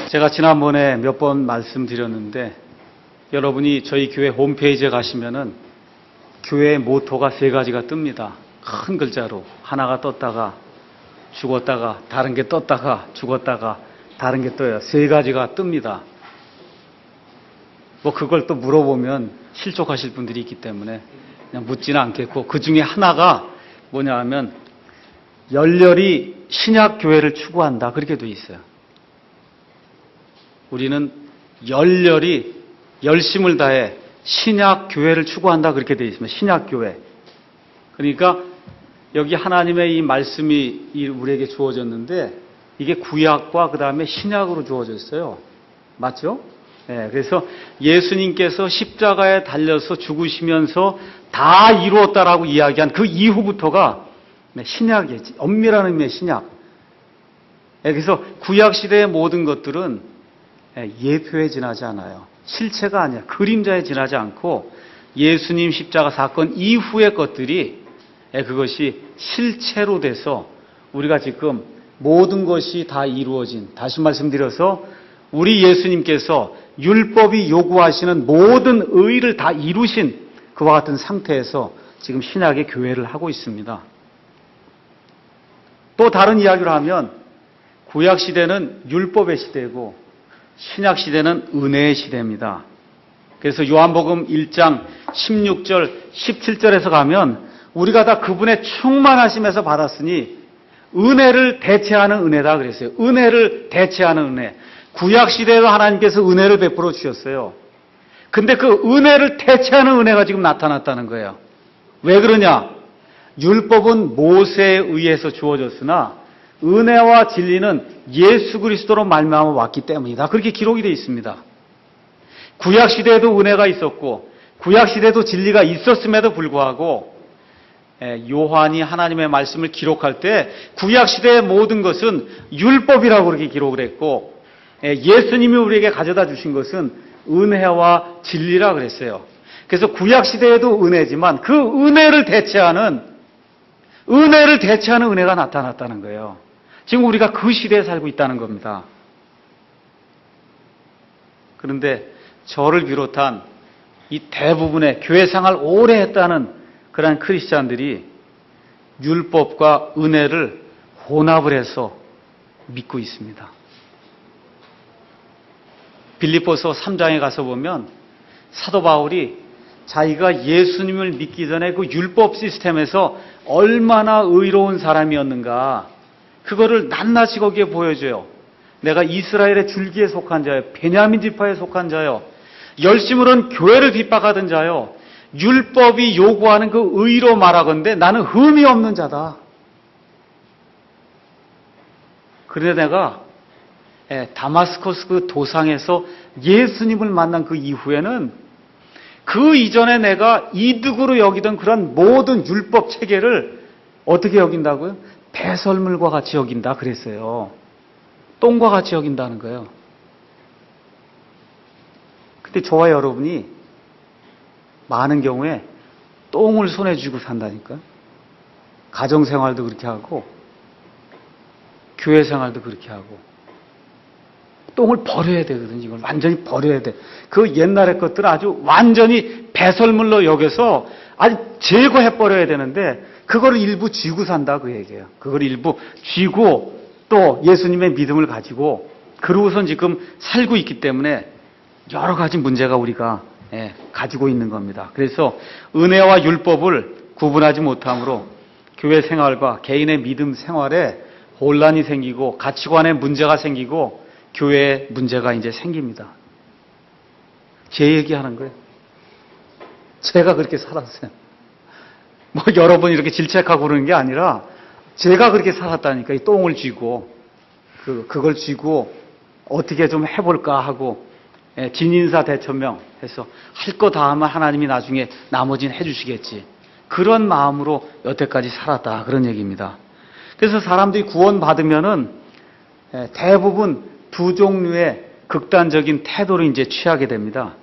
제가 지난번에 몇 번 말씀드렸는데 여러분이 저희 교회 홈페이지에 가시면은 교회 모토가 3가지가 뜹니다. 큰 글자로 하나가 떴다가 죽었다가 다른 게 떴다가 죽었다가 다른 게 떠요. 3가지가 뜹니다. 뭐 그걸 또 물어보면 실족하실 분들이 있기 때문에 그냥 묻지는 않겠고, 그 중에 하나가 뭐냐 하면 열렬히 신약 교회를 추구한다, 그렇게 돼 있어요. 우리는 열렬히 열심을 다해 신약 교회를 추구한다, 그렇게 되어 있습니다. 신약 교회. 그러니까 여기 하나님의 이 말씀이 우리에게 주어졌는데 이게 구약과 그 다음에 신약으로 주어졌어요. 맞죠? 네, 그래서 예수님께서 십자가에 달려서 죽으시면서 다 이루었다라고 이야기한 그 이후부터가 신약이에요. 엄밀한 의미의 신약. 네, 그래서 구약 시대의 모든 것들은 예표에 지나지 않아요. 실체가 아니야. 그림자에 지나지 않고 예수님 십자가 사건 이후의 것들이 그것이 실체로 돼서 우리가 지금 모든 것이 다 이루어진, 다시 말씀드려서 우리 예수님께서 율법이 요구하시는 모든 의를 다 이루신 그와 같은 상태에서 지금 신약의 교회를 하고 있습니다. 또 다른 이야기를 하면 구약 시대는 율법의 시대고 신약 시대는 은혜의 시대입니다. 그래서 요한복음 1장 16절, 17절에서 가면 우리가 다 그분의 충만하심에서 받았으니 은혜를 대체하는 은혜다 그랬어요. 은혜를 대체하는 은혜. 구약 시대에도 하나님께서 은혜를 베풀어 주셨어요. 근데 그 은혜를 대체하는 은혜가 지금 나타났다는 거예요. 왜 그러냐? 율법은 모세에 의해서 주어졌으나 은혜와 진리는 예수 그리스도로 말미암아 왔기 때문이다. 그렇게 기록이 되어 있습니다. 구약 시대에도 은혜가 있었고 구약 시대에도 진리가 있었음에도 불구하고 요한이 하나님의 말씀을 기록할 때 구약 시대의 모든 것은 율법이라고 그렇게 기록을 했고 예수님이 우리에게 가져다 주신 것은 은혜와 진리라 그랬어요. 그래서 구약 시대에도 은혜지만 그 은혜를 대체하는 은혜가 나타났다는 거예요. 지금 우리가 그 시대에 살고 있다는 겁니다. 그런데 저를 비롯한 이 대부분의 교회 생활 오래 했다는 그런 크리스찬들이 율법과 은혜를 혼합을 해서 믿고 있습니다. 빌립보서 3장에 가서 보면 사도 바울이 자기가 예수님을 믿기 전에 그 율법 시스템에서 얼마나 의로운 사람이었는가, 그거를 낱낱이 거기에 보여줘요. 내가 이스라엘의 줄기에 속한 자요, 베냐민 지파에 속한 자요, 열심으로는 교회를 핍박하던 자요, 율법이 요구하는 그 의로 말하건대 나는 흠이 없는 자다. 그런데 내가 다마스커스 그 도상에서 예수님을 만난 그 이후에는 그 이전에 내가 이득으로 여기던 그런 모든 율법 체계를 어떻게 여긴다고요? 배설물과 같이 여긴다 그랬어요. 똥과 같이 여긴다는 거예요. 근데 저와 여러분이 많은 경우에 똥을 손에 쥐고 산다니까요. 가정생활도 그렇게 하고 교회생활도 그렇게 하고 똥을 버려야 되거든요. 이걸 완전히 버려야 돼. 그 옛날의 것들은 아주 완전히 배설물로 여겨서 아주 제거해버려야 되는데 그거를 일부 쥐고 산다 그 얘기예요. 그걸 일부 쥐고 또 예수님의 믿음을 가지고 그러고선 지금 살고 있기 때문에 여러 가지 문제가 우리가 가지고 있는 겁니다. 그래서 은혜와 율법을 구분하지 못함으로 교회 생활과 개인의 믿음 생활에 혼란이 생기고 가치관에 문제가 생기고 교회에 문제가 이제 생깁니다. 제 얘기하는 거예요. 제가 그렇게 살았어요. 뭐 여러분 이렇게 질책하고 그러는 게 아니라 제가 그렇게 살았다니까. 이 똥을 쥐고 그걸 쥐고 어떻게 좀 해볼까 하고 진인사 대천명 해서 할 거 다 하면 하나님이 나중에 나머지는 해주시겠지. 그런 마음으로 여태까지 살았다 그런 얘기입니다. 그래서 사람들이 구원받으면은 대부분 두 종류의 극단적인 태도를 이제 취하게 됩니다.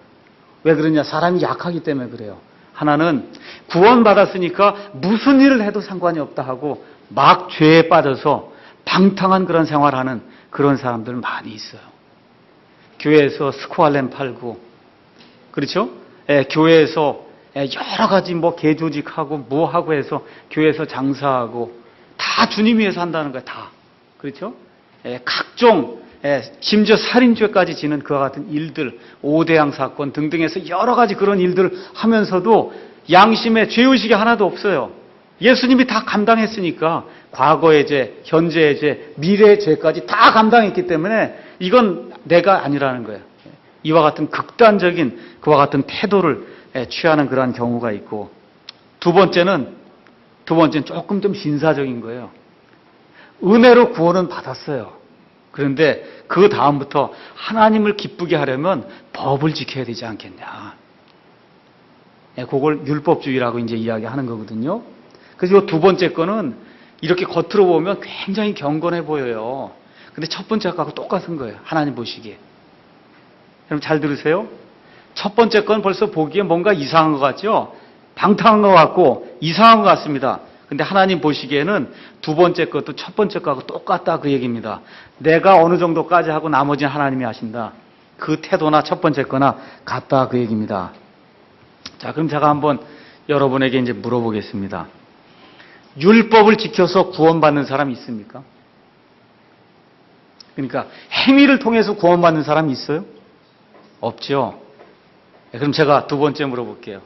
왜 그러냐? 사람이 약하기 때문에 그래요. 하나는 구원받았으니까 무슨 일을 해도 상관이 없다 하고 막 죄에 빠져서 방탕한 그런 생활하는 그런 사람들 많이 있어요. 교회에서 스코알렘 팔고, 그렇죠? 교회에서 여러 가지 뭐 개조직하고 뭐 하고 해서 교회에서 장사하고 다 주님 위해서 한다는 거예요. 다. 그렇죠? 각종 심지어 살인죄까지 지는 그와 같은 일들, 오대양 사건 등등해서 여러 가지 그런 일들을 하면서도 양심에 죄의식이 하나도 없어요. 예수님이 다 감당했으니까 과거의 죄, 현재의 죄, 미래의 죄까지 다 감당했기 때문에 이건 내가 아니라는 거예요. 이와 같은 극단적인 그와 같은 태도를 취하는 그러한 경우가 있고, 두 번째는 조금 좀 신사적인 거예요. 은혜로 구원은 받았어요. 그런데 그 다음부터 하나님을 기쁘게 하려면 법을 지켜야 되지 않겠냐. 그걸 율법주의라고 이제 이야기하는 거거든요. 그래서 이 두 번째 거는 이렇게 겉으로 보면 굉장히 경건해 보여요. 근데 첫 번째 거하고 똑같은 거예요. 하나님 보시기에. 여러분 잘 들으세요. 첫 번째 건 벌써 보기에 뭔가 이상한 것 같죠? 방탕한 것 같고 이상한 것 같습니다. 근데 하나님 보시기에는 두 번째 것도 첫 번째 거하고 똑같다 그 얘기입니다. 내가 어느 정도까지 하고 나머지는 하나님이 하신다. 그 태도나 첫 번째 거나 같다 그 얘기입니다. 자, 그럼 제가 한번 여러분에게 이제 물어보겠습니다. 율법을 지켜서 구원받는 사람이 있습니까? 그러니까 행위를 통해서 구원받는 사람이 있어요? 없죠. 그럼 제가 두 번째 물어볼게요.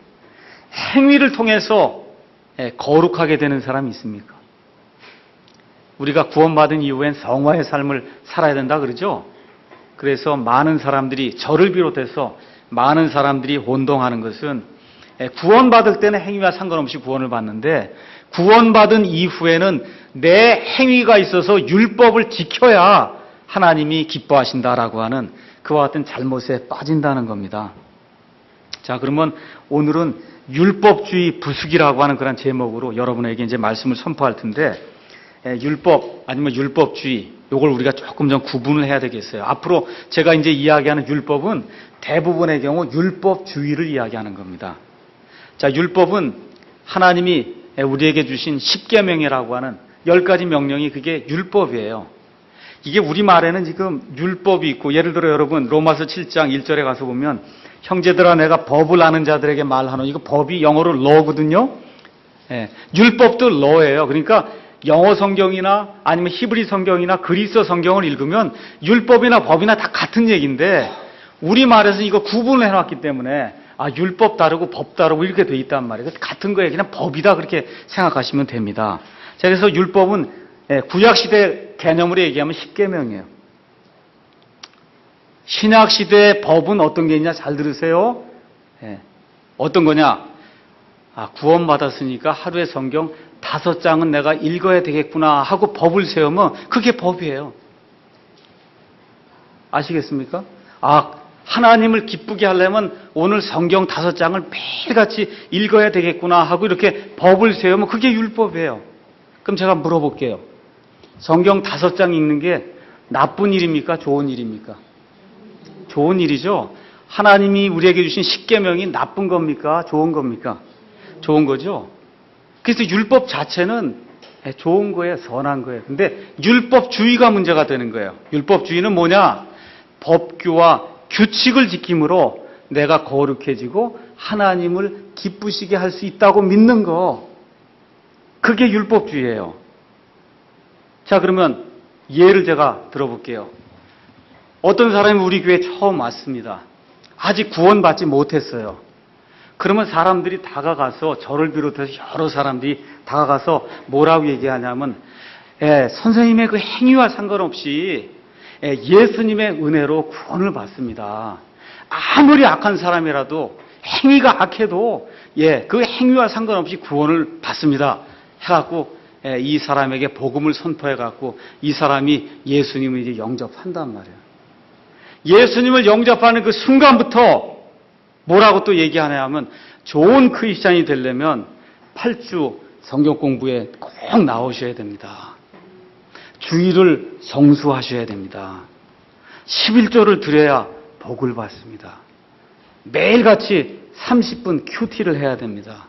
행위를 통해서 거룩하게 되는 사람이 있습니까? 우리가 구원받은 이후엔 성화의 삶을 살아야 된다 그러죠? 그래서 많은 사람들이, 저를 비롯해서 많은 사람들이 혼동하는 것은 구원받을 때는 행위와 상관없이 구원을 받는데 구원받은 이후에는 내 행위가 있어서 율법을 지켜야 하나님이 기뻐하신다라고 하는 그와 같은 잘못에 빠진다는 겁니다. 자, 그러면 오늘은 율법주의 부수기라고 하는 그런 제목으로 여러분에게 이제 말씀을 선포할 텐데, 율법 아니면 율법주의, 요걸 우리가 조금 좀 구분을 해야 되겠어요. 앞으로 제가 이제 이야기하는 율법은 대부분의 경우 율법주의를 이야기하는 겁니다. 자, 율법은 하나님이 우리에게 주신 십계명이라고 하는 10가지 명령이 그게 율법이에요. 이게 우리말에는 지금 율법이 있고, 예를 들어 여러분 로마서 7장 1절에 가서 보면 형제들아 내가 법을 아는 자들에게 말하노니, 이거 법이 영어로 law거든요. 율법도 law예요. 그러니까 영어 성경이나 아니면 히브리 성경이나 그리스 성경을 읽으면 율법이나 법이나 다 같은 얘기인데 우리말에서 이거 구분을 해놨기 때문에 율법 다르고 법 다르고 이렇게 돼 있단 말이에요. 같은 거예요. 그냥 법이다 그렇게 생각하시면 됩니다. 자, 그래서 율법은 구약시대 개념으로 얘기하면 십계명이에요. 신약시대의 법은 어떤 게 있냐 잘 들으세요. 어떤 거냐. 구원받았으니까 하루에 성경 5장은 내가 읽어야 되겠구나 하고 법을 세우면 그게 법이에요. 아시겠습니까? 하나님을 기쁘게 하려면 오늘 성경 5장을 매일같이 읽어야 되겠구나 하고 이렇게 법을 세우면 그게 율법이에요. 그럼 제가 물어볼게요. 성경 5장 읽는 게 나쁜 일입니까? 좋은 일입니까? 좋은 일이죠. 하나님이 우리에게 주신 십계명이 나쁜 겁니까? 좋은 겁니까? 좋은 거죠. 그래서 율법 자체는 좋은 거예요. 선한 거예요. 근데 율법주의가 문제가 되는 거예요. 율법주의는 뭐냐? 법규와 규칙을 지킴으로 내가 거룩해지고 하나님을 기쁘시게 할 수 있다고 믿는 거. 그게 율법주의예요. 자, 그러면 예를 제가 들어볼게요. 어떤 사람이 우리 교회에 처음 왔습니다. 아직 구원받지 못했어요. 그러면 사람들이 다가가서, 저를 비롯해서 여러 사람들이 다가가서 뭐라고 얘기하냐면 선생님의 그 행위와 상관없이 예수님의 은혜로 구원을 받습니다. 아무리 악한 사람이라도 행위가 악해도 그 행위와 상관없이 구원을 받습니다. 해갖고 이 사람에게 복음을 선포해갖고 이 사람이 예수님을 이제 영접한단 말이에요. 예수님을 영접하는 그 순간부터 뭐라고 또 얘기하냐 하면 좋은 크리스찬이 되려면 8주 성경 공부에 꼭 나오셔야 됩니다. 주일을 성수하셔야 됩니다. 11조를 드려야 복을 받습니다. 매일같이 30분 큐티를 해야 됩니다.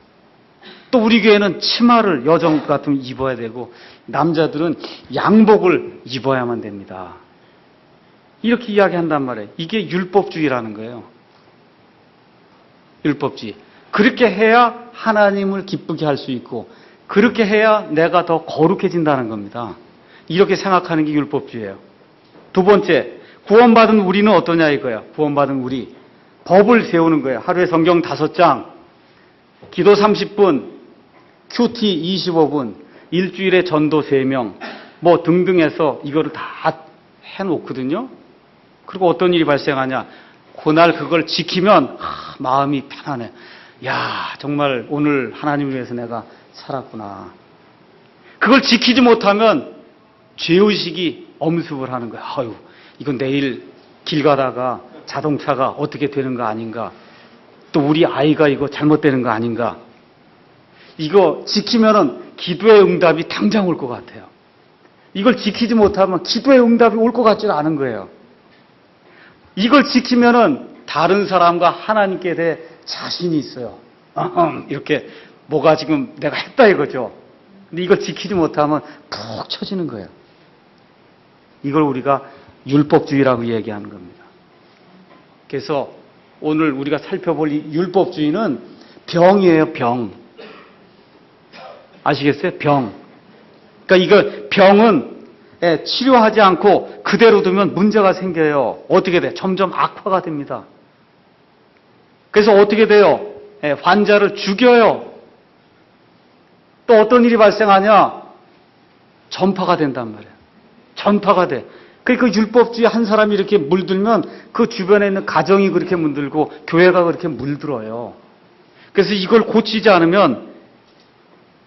또 우리 교회는 치마를 여정 같으면 입어야 되고 남자들은 양복을 입어야만 됩니다. 이렇게 이야기한단 말이에요. 이게 율법주의라는 거예요. 율법주의. 그렇게 해야 하나님을 기쁘게 할 수 있고 그렇게 해야 내가 더 거룩해진다는 겁니다. 이렇게 생각하는 게 율법주의예요. 두 번째, 구원받은 우리는 어떠냐 이거야. 구원받은 우리. 법을 세우는 거예요. 하루에 성경 5장, 기도 30분, 큐티 25분, 일주일에 전도 3명, 뭐 등등 해서 이거를 다 해놓거든요. 그리고 어떤 일이 발생하냐. 그날 그걸 지키면 마음이 편안해. 야, 정말 오늘 하나님을 위해서 내가 살았구나. 그걸 지키지 못하면 죄의식이 엄습을 하는 거야. 아유, 이건 내일 길 가다가 자동차가 어떻게 되는 거 아닌가. 또 우리 아이가 이거 잘못되는 거 아닌가. 이거 지키면은 기도의 응답이 당장 올 것 같아요. 이걸 지키지 못하면 기도의 응답이 올 것 같지는 않은 거예요. 이걸 지키면은 다른 사람과 하나님께 대해 자신이 있어요. 이렇게 뭐가 지금 내가 했다 이거죠. 근데 이걸 지키지 못하면 푹 처지는 거예요. 이걸 우리가 율법주의라고 얘기하는 겁니다. 그래서 오늘 우리가 살펴볼 이 율법주의는 병이에요, 병. 아시겠어요? 병. 그러니까 이거 병은 치료하지 않고 그대로 두면 문제가 생겨요. 어떻게 돼? 점점 악화가 됩니다. 그래서 어떻게 돼요? 환자를 죽여요. 또 어떤 일이 발생하냐? 전파가 된단 말이에요. 전파가 돼. 그러니까 율법주의 한 사람이 이렇게 물들면 그 주변에 있는 가정이 그렇게 물들고 교회가 그렇게 물들어요. 그래서 이걸 고치지 않으면,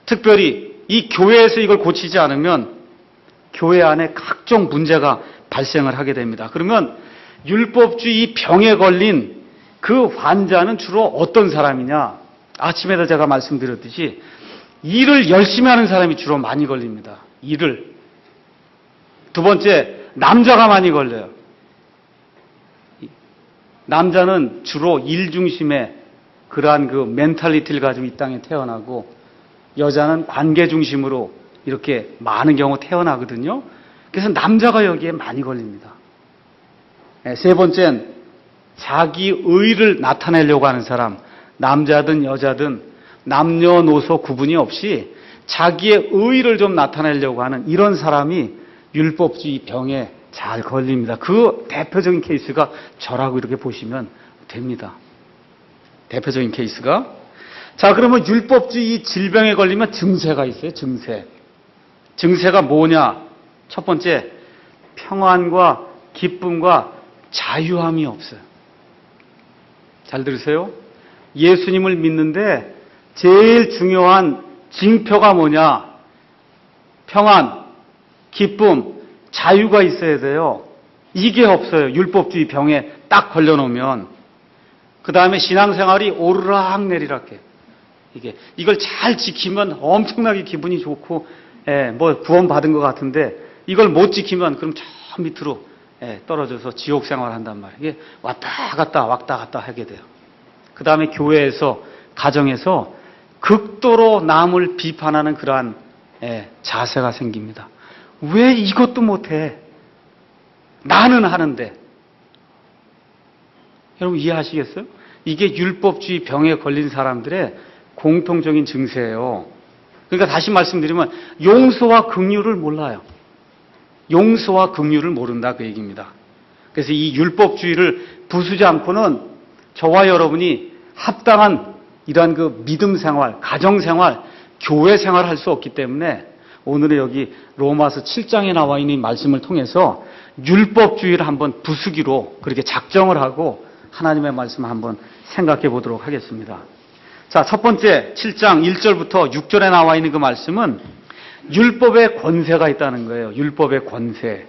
특별히 이 교회에서 이걸 고치지 않으면 교회 안에 각종 문제가 발생을 하게 됩니다. 그러면 율법주의 병에 걸린 그 환자는 주로 어떤 사람이냐? 아침에도 제가 말씀드렸듯이 일을 열심히 하는 사람이 주로 많이 걸립니다. 일을. 두 번째, 남자가 많이 걸려요. 남자는 주로 일 중심의 그러한 그 멘탈리티를 가지고 이 땅에 태어나고 여자는 관계 중심으로 이렇게 많은 경우 태어나거든요. 그래서 남자가 여기에 많이 걸립니다. 세 번째는 자기 의를 나타내려고 하는 사람, 남자든 여자든 남녀노소 구분이 없이 자기의 의를 좀 나타내려고 하는 이런 사람이 율법주의 병에 잘 걸립니다. 그 대표적인 케이스가 저라고 이렇게 보시면 됩니다. 대표적인 케이스가. 자, 그러면 율법주의 질병에 걸리면 증세가 있어요. 증세. 증세가 뭐냐? 첫 번째, 평안과 기쁨과 자유함이 없어요. 잘 들으세요? 예수님을 믿는데 제일 중요한 징표가 뭐냐? 평안, 기쁨, 자유가 있어야 돼요. 이게 없어요. 율법주의 병에 딱 걸려놓으면. 그 다음에 신앙생활이 오르락내리락 해요. 이걸 잘 지키면 엄청나게 기분이 좋고, 뭐 구원받은 것 같은데, 이걸 못 지키면 그럼 저 밑으로 떨어져서 지옥 생활을 한단 말이에요. 이게 왔다 갔다 하게 돼요. 그 다음에 교회에서, 가정에서 극도로 남을 비판하는 그러한 자세가 생깁니다. 왜 이것도 못해? 나는 하는데. 여러분 이해하시겠어요? 이게 율법주의 병에 걸린 사람들의 공통적인 증세예요. 그러니까 다시 말씀드리면 용서와 긍휼을 몰라요. 용서와 긍휼을 모른다 그 얘기입니다. 그래서 이 율법주의를 부수지 않고는 저와 여러분이 합당한 이러한 그 믿음 생활, 가정 생활, 교회 생활을 할 수 없기 때문에 오늘은 여기 로마서 7장에 나와 있는 이 말씀을 통해서 율법주의를 한번 부수기로 그렇게 작정을 하고 하나님의 말씀을 한번 생각해 보도록 하겠습니다. 자, 첫 번째 7장 1절부터 6절에 나와 있는 그 말씀은 율법의 권세가 있다는 거예요. 율법의 권세.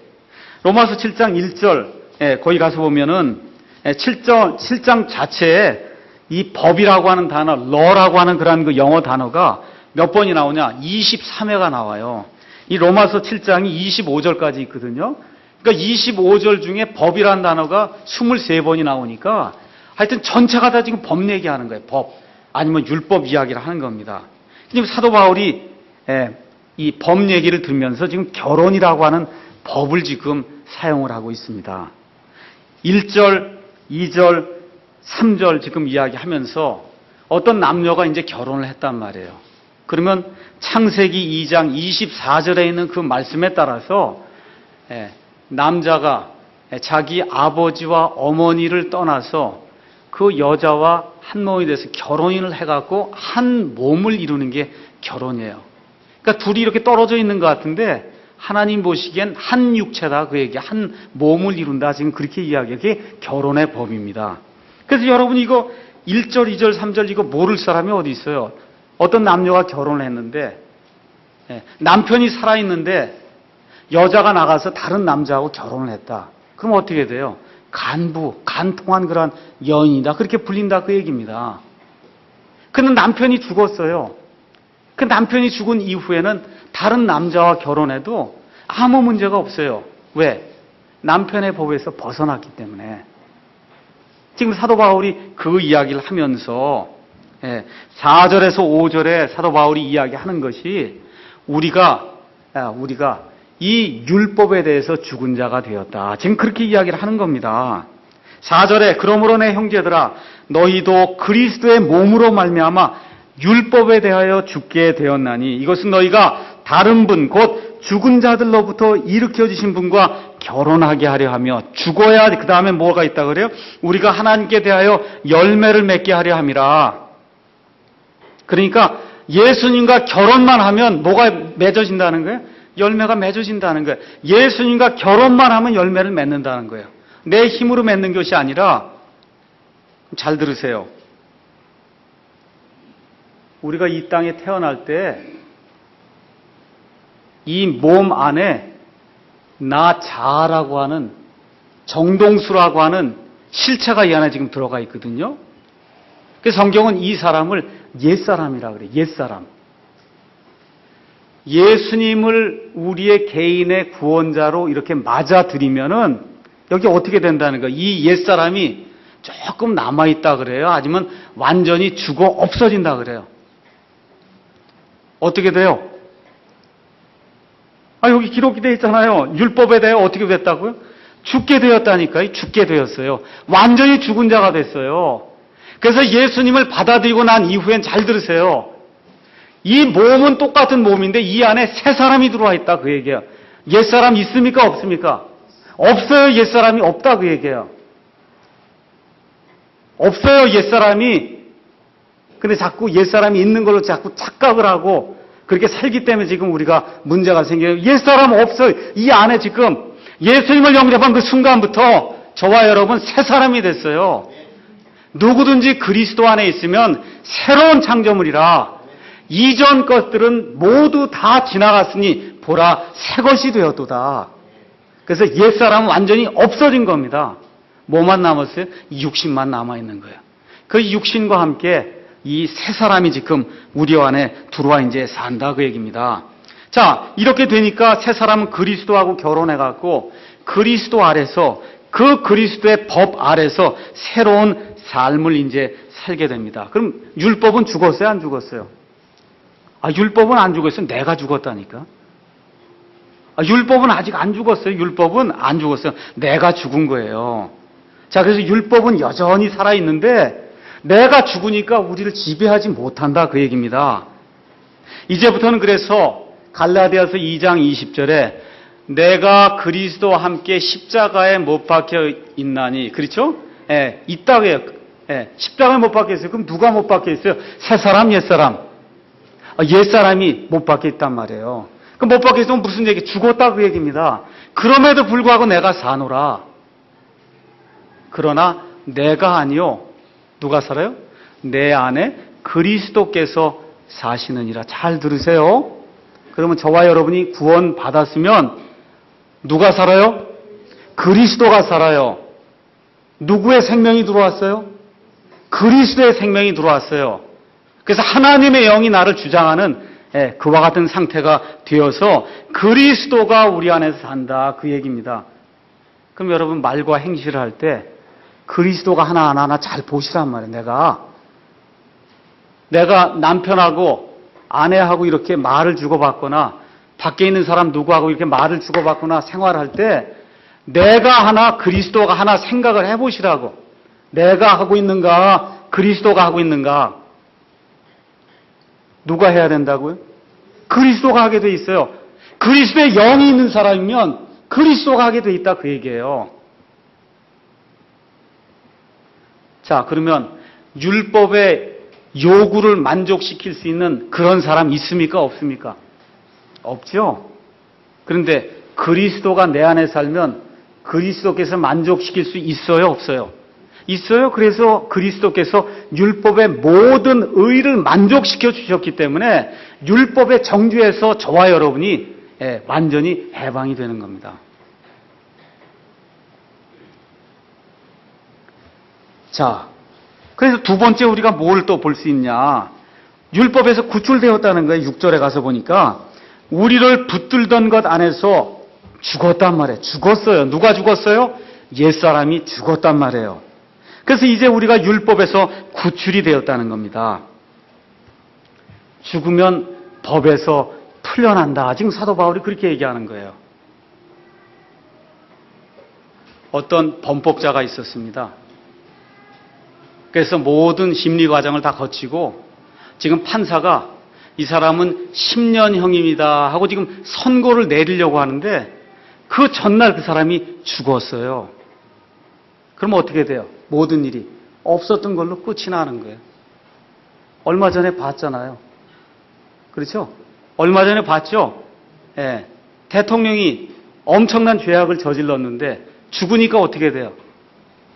로마서 7장 1절, 거기 가서 보면은 7장 자체에 이 법이라고 하는 단어, law라고 하는 그런 그 영어 단어가 몇 번이 나오냐? 23회가 나와요. 이 로마서 7장이 25절까지 있거든요. 그러니까 25절 중에 법이라는 단어가 23번이 나오니까 하여튼 전체가 다 지금 법 얘기하는 거예요. 법. 아니면 율법 이야기를 하는 겁니다. 지금 사도 바울이 이 법 얘기를 들으면서 지금 결혼이라고 하는 법을 지금 사용을 하고 있습니다. 1절, 2절, 3절 지금 이야기하면서 어떤 남녀가 이제 결혼을 했단 말이에요. 그러면 창세기 2장 24절에 있는 그 말씀에 따라서 남자가 자기 아버지와 어머니를 떠나서 그 여자와 한 몸이 돼서 결혼을 해갖고 한 몸을 이루는 게 결혼이에요. 그러니까 둘이 이렇게 떨어져 있는 것 같은데 하나님 보시기엔 한 육체다, 그 얘기, 한 몸을 이룬다, 지금 그렇게 이야기해요. 그게 결혼의 법입니다. 그래서 여러분 이거 1절, 2절, 3절 이거 모를 사람이 어디 있어요? 어떤 남녀가 결혼을 했는데 남편이 살아있는데 여자가 나가서 다른 남자하고 결혼을 했다. 그럼 어떻게 돼요? 간통한 그런 여인이다, 그렇게 불린다, 그 얘기입니다. 그는 남편이 죽었어요. 그 남편이 죽은 이후에는 다른 남자와 결혼해도 아무 문제가 없어요. 왜? 남편의 법에서 벗어났기 때문에. 지금 사도 바울이 그 이야기를 하면서 4절에서 5절에 사도 바울이 이야기하는 것이 우리가 이 율법에 대해서 죽은 자가 되었다, 지금 그렇게 이야기를 하는 겁니다. 4절에 그러므로 내 형제들아 너희도 그리스도의 몸으로 말미암아 율법에 대하여 죽게 되었나니 이것은 너희가 다른 분 곧 죽은 자들로부터 일으켜주신 분과 결혼하게 하려 하며 죽어야 그 다음에 뭐가 있다 그래요? 우리가 하나님께 대하여 열매를 맺게 하려 함이라. 그러니까 예수님과 결혼만 하면 뭐가 맺어진다는 거예요? 열매가 맺어진다는 거예요. 예수님과 결혼만 하면 열매를 맺는다는 거예요. 내 힘으로 맺는 것이 아니라, 잘 들으세요. 우리가 이 땅에 태어날 때 이 몸 안에 나 자아라고 하는, 정동수라고 하는 실체가 이 안에 지금 들어가 있거든요. 그래서 성경은 이 사람을 옛사람이라 그래요. 옛사람. 예수님을 우리의 개인의 구원자로 이렇게 맞아들이면은 여기 어떻게 된다는 거예요? 이 옛사람이 조금 남아있다 그래요? 아니면 완전히 죽어 없어진다 그래요? 어떻게 돼요? 여기 기록이 되어 있잖아요. 율법에 대해 어떻게 됐다고요? 죽게 되었다니까요. 죽게 되었어요. 완전히 죽은 자가 됐어요. 그래서 예수님을 받아들이고 난 이후엔 잘 들으세요. 이 몸은 똑같은 몸인데 이 안에 새 사람이 들어와 있다, 그 얘기예요. 옛사람 있습니까? 없습니까? 없어요. 옛사람이 없다, 그 얘기예요. 없어요. 옛사람이. 근데 자꾸 옛사람이 있는 걸로 자꾸 착각을 하고 그렇게 살기 때문에 지금 우리가 문제가 생겨요. 옛사람 없어요. 이 안에 지금 예수님을 영접한 그 순간부터 저와 여러분 새 사람이 됐어요. 누구든지 그리스도 안에 있으면 새로운 창조물이라 이전 것들은 모두 다 지나갔으니 보라 새 것이 되었도다. 그래서 옛사람은 완전히 없어진 겁니다. 뭐만 남았어요? 육신만 남아있는 거예요. 그 육신과 함께 이 새 사람이 지금 우리 안에 들어와 이제 산다, 그 얘기입니다. 자, 이렇게 되니까 새 사람은 그리스도하고 결혼해갖고 그리스도 아래서, 그 그리스도의 법 아래서 새로운 삶을 이제 살게 됩니다. 그럼 율법은 죽었어요? 안 죽었어요? 율법은 안 죽었어요. 내가 죽었다니까. 율법은 아직 안 죽었어요. 율법은 안 죽었어요. 내가 죽은 거예요. 자, 그래서 율법은 여전히 살아있는데 내가 죽으니까 우리를 지배하지 못한다, 그 얘기입니다. 이제부터는 그래서 갈라디아서 2장 20절에 내가 그리스도와 함께 십자가에 못 박혀 있나니, 그렇죠? 있다고 해요. 십자가에 못 박혀 있어요. 그럼 누가 못 박혀 있어요? 새 사람, 옛 사람. 옛사람이 못 박혀 있단 말이에요. 그럼 못 박혀 있으면 무슨 얘기? 죽었다, 그 얘기입니다. 그럼에도 불구하고 내가 사노라. 그러나 내가 아니요. 누가 살아요? 내 안에 그리스도께서 사시느니라. 잘 들으세요. 그러면 저와 여러분이 구원 받았으면 누가 살아요? 그리스도가 살아요. 누구의 생명이 들어왔어요? 그리스도의 생명이 들어왔어요. 그래서 하나님의 영이 나를 주장하는 그와 같은 상태가 되어서 그리스도가 우리 안에서 산다, 그 얘기입니다. 그럼 여러분 말과 행실을 할 때 그리스도가 하나하나 잘 보시란 말이에요. 내가 남편하고 아내하고 이렇게 말을 주고받거나 밖에 있는 사람 누구하고 이렇게 말을 주고받거나 생활할 때 내가 하나, 그리스도가 하나 생각을 해보시라고. 내가 하고 있는가, 그리스도가 하고 있는가. 누가 해야 된다고요? 그리스도가 하게 돼 있어요. 그리스도의 영이 있는 사람이면 그리스도가 하게 돼 있다 그 얘기예요. 자, 그러면 율법의 요구를 만족시킬 수 있는 그런 사람 있습니까? 없습니까? 없죠. 그런데 그리스도가 내 안에 살면 그리스도께서 만족시킬 수 있어요? 없어요? 있어요. 그래서 그리스도께서 율법의 모든 의를 만족시켜 주셨기 때문에 율법의 정죄에서 저와 여러분이 완전히 해방이 되는 겁니다. 자, 그래서 두 번째 우리가 뭘 또 볼 수 있냐. 율법에서 구출되었다는 거예요. 6절에 가서 보니까 우리를 붙들던 것 안에서 죽었단 말이에요. 죽었어요. 누가 죽었어요? 옛사람이 죽었단 말이에요. 그래서 이제 우리가 율법에서 구출이 되었다는 겁니다. 죽으면 법에서 풀려난다. 지금 사도 바울이 그렇게 얘기하는 거예요. 어떤 범법자가 있었습니다. 그래서 모든 심리 과정을 다 거치고 지금 판사가 이 사람은 10년형입니다 하고 지금 선고를 내리려고 하는데 그 전날 그 사람이 죽었어요. 그럼 어떻게 돼요? 모든 일이 없었던 걸로 끝이 나는 거예요. 얼마 전에 봤잖아요. 그렇죠? 얼마 전에 봤죠? 예. 대통령이 엄청난 죄악을 저질렀는데 죽으니까 어떻게 돼요?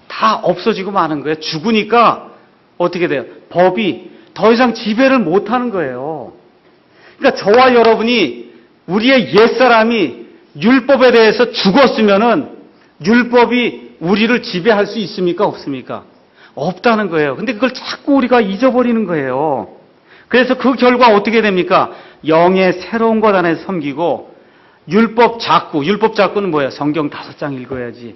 다 없어지고 마는 거예요. 죽으니까 어떻게 돼요? 법이 더 이상 지배를 못하는 거예요. 그러니까 저와 여러분이 우리의 옛사람이 율법에 대해서 죽었으면은 율법이 우리를 지배할 수 있습니까? 없습니까? 없다는 거예요. 근데 그걸 자꾸 우리가 잊어버리는 거예요. 그래서 그 결과 어떻게 됩니까? 영의 새로운 것 안에 섬기고 율법 작구는 뭐예요? 성경 5장 읽어야지.